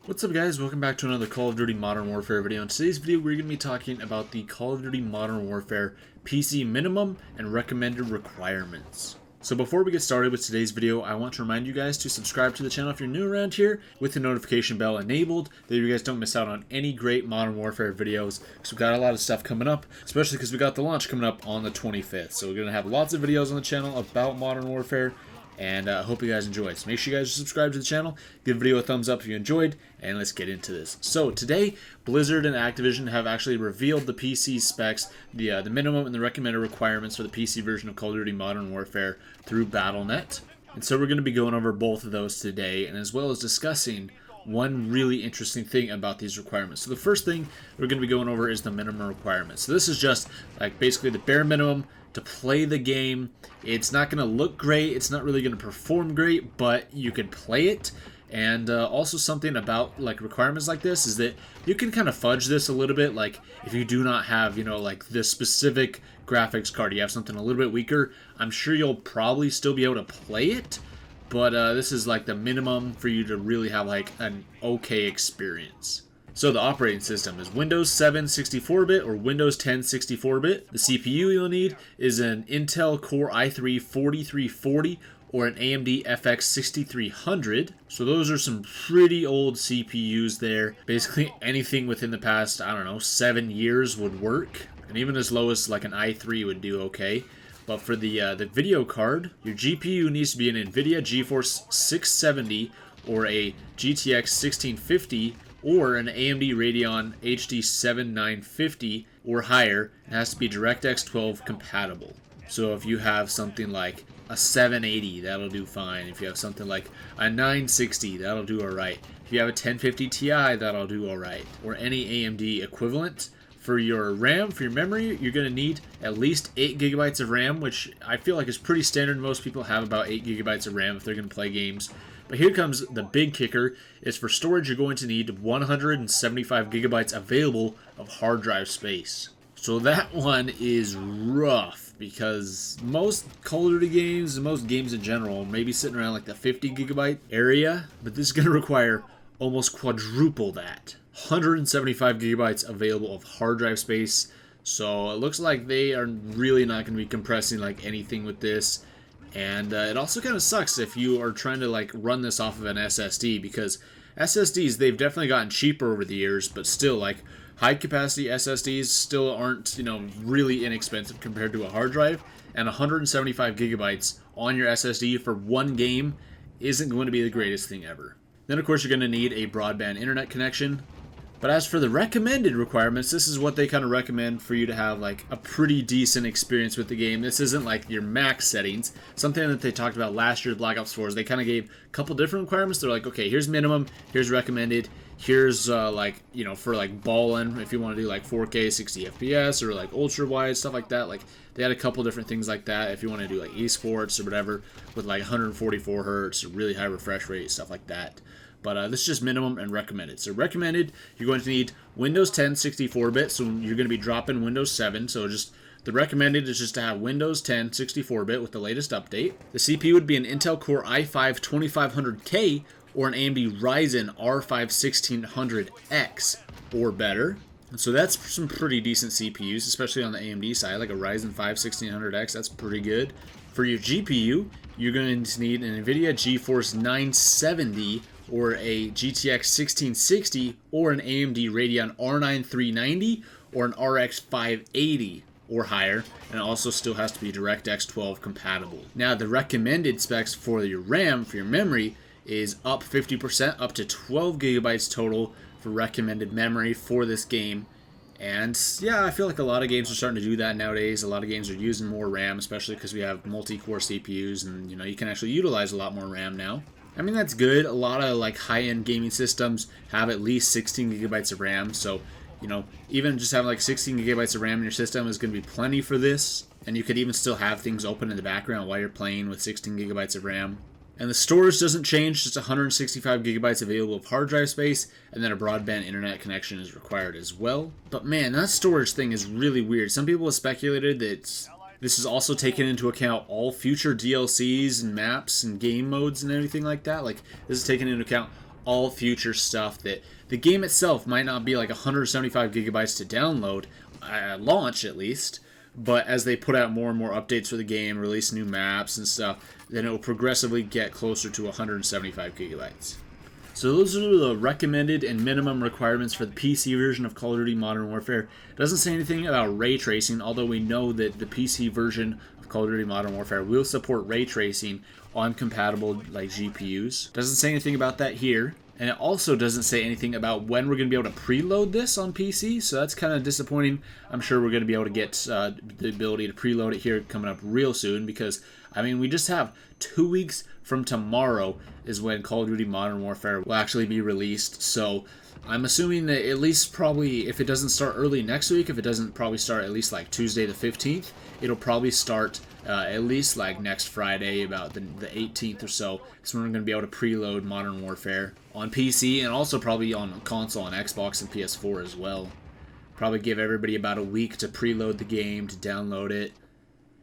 What's up guys, welcome back to another Call of Duty Modern Warfare video. In today's video we're going to be talking about the Call of Duty Modern Warfare PC minimum and recommended requirements. So before we get started with today's video, I want to remind you guys to subscribe to the channel if you're new around here with the notification bell enabled, that you guys don't miss out on any great Modern Warfare videos, because we've got a lot of stuff coming up, especially because we got the launch coming up on the 25th. So we're going to have lots of videos on the channel about Modern Warfare, and I hope you guys enjoy. So make sure you guys subscribe to the channel, give the video a thumbs up if you enjoyed, and let's get into this. So today, Blizzard and Activision have actually revealed the PC specs, the minimum and the recommended requirements for the PC version of Call of Duty Modern Warfare through Battle.net. And so we're going to be going over both of those today, and as well as discussing one really interesting thing about these requirements. So the first thing we're going to be going over is the minimum requirements. So this is just like basically the bare minimum to play the game. It's not going to look great, it's not really going to perform great, but you can play it. And also something about like requirements like this is that you can kind of fudge this a little bit. Like if you do not have, like this specific graphics card, you have something a little bit weaker, I'm sure you'll probably still be able to play it. But this is like the minimum for you to really have like an okay experience. So the operating system is Windows 7 64-bit or Windows 10 64-bit. The CPU you'll need is an Intel Core i3-4340 or an AMD FX 6300. So those are some pretty old CPUs there. Basically anything within the past, 7 years would work. And even as low as like an i3 would do okay. But for the video card, your GPU needs to be an NVIDIA GeForce 670 or a GTX 1650 or an AMD Radeon HD 7950 or higher. It has to be DirectX 12 compatible. So if you have something like a 780, that'll do fine. If you have something like a 960, that'll do alright. If you have a 1050 Ti, that'll do alright. Or any AMD equivalent. For your RAM, for your memory, you're going to need at least 8 gigabytes of RAM, which I feel like is pretty standard. Most people have about 8 gigabytes of RAM if they're going to play games. But here comes the big kicker, is for storage you're going to need 175 gigabytes available of hard drive space. So that one is rough, because most Call of Duty games and most games in general may be sitting around like the 50 gigabyte area, but this is going to require almost quadruple that. 175 gigabytes available of hard drive space. So it looks like they are really not going to be compressing like anything with this. And it also kind of sucks if you are trying to like run this off of an SSD, because SSDs, they've definitely gotten cheaper over the years, but still like high capacity SSDs still aren't, really inexpensive compared to a hard drive. And 175 gigabytes on your SSD for one game isn't going to be the greatest thing ever. Then of course you're going to need a broadband internet connection. But as for the recommended requirements, this is what they kind of recommend for you to have like a pretty decent experience with the game. This isn't like your max settings. Something that they talked about last year's Black Ops 4 is they kind of gave a couple different requirements. They're like, okay, here's minimum, here's recommended, here's for like ballin', if you want to do like 4K 60 FPS or like ultra wide, stuff like that. Like they had a couple different things like that if you want to do like esports or whatever with like 144 hertz, really high refresh rate, stuff like that. But this is just minimum and recommended. So recommended, you're going to need Windows 10 64-bit, so you're going to be dropping Windows 7. So just the recommended is just to have Windows 10 64-bit with the latest update. The CPU would be an Intel Core i5-2500K or an AMD Ryzen R5-1600X or better. So that's some pretty decent CPUs, especially on the AMD side, like a Ryzen 5 1600X, that's pretty good. For your GPU, you're going to need an NVIDIA GeForce 970 or a GTX 1660 or an AMD Radeon R9 390 or an RX 580 or higher, and it also still has to be DirectX 12 compatible. Now the recommended specs for your RAM, for your memory, is up 50%, up to 12 gigabytes total for recommended memory for this game. And yeah, I feel like a lot of games are starting to do that nowadays. A lot of games are using more RAM, especially because we have multi-core CPUs, and you can actually utilize a lot more RAM now. I mean, that's good. A lot of like high-end gaming systems have at least 16 gigabytes of RAM, so even just having like 16 gigabytes of RAM in your system is going to be plenty for this. And you could even still have things open in the background while you're playing with 16 gigabytes of RAM. And the storage doesn't change, just 165 gigabytes available of hard drive space, and then a broadband internet connection is required as well. But man, that storage thing is really weird. Some people have speculated that this is also taking into account all future DLCs and maps and game modes and everything like that. Like, this is taking into account all future stuff that the game itself might not be like 175 gigabytes to download at launch at least, but as they put out more and more updates for the game, release new maps and stuff, then it will progressively get closer to 175 gigabytes. So those are the recommended and minimum requirements for the PC version of Call of Duty Modern Warfare. It doesn't say anything about ray tracing, although we know that the PC version of Call of Duty Modern Warfare will support ray tracing on compatible like GPUs. Doesn't say anything about that here. And it also doesn't say anything about when we're going to be able to preload this on PC, so that's kind of disappointing. I'm sure we're going to be able to get the ability to preload it here coming up real soon, because, I mean, we just have 2 weeks from tomorrow is when Call of Duty Modern Warfare will actually be released. So I'm assuming that at least probably, if it doesn't start early next week, if it doesn't probably start at least like Tuesday the 15th, it'll probably start at least like next Friday, about the 18th or so. So we're going to be able to preload Modern Warfare on PC, and also probably on console, on Xbox and PS4 as well. Probably give everybody about a week to preload the game, to download it.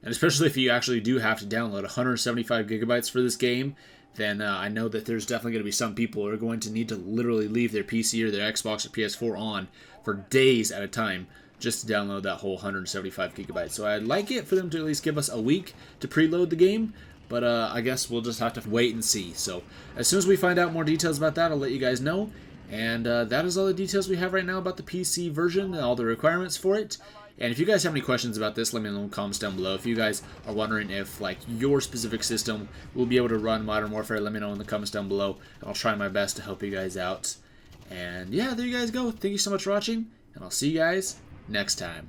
And especially if you actually do have to download 175 gigabytes for this game, then I know that there's definitely going to be some people who are going to need to literally leave their PC or their Xbox or PS4 on for days at a time just to download that whole 175 gigabytes. So I'd like it for them to at least give us a week to preload the game, but I guess we'll just have to wait and see. So as soon as we find out more details about that, I'll let you guys know. And that is all the details we have right now about the PC version and all the requirements for it. And if you guys have any questions about this, let me know in the comments down below. If you guys are wondering if like your specific system will be able to run Modern Warfare, let me know in the comments down below. And I'll try my best to help you guys out. And yeah, there you guys go. Thank you so much for watching, and I'll see you guys next time.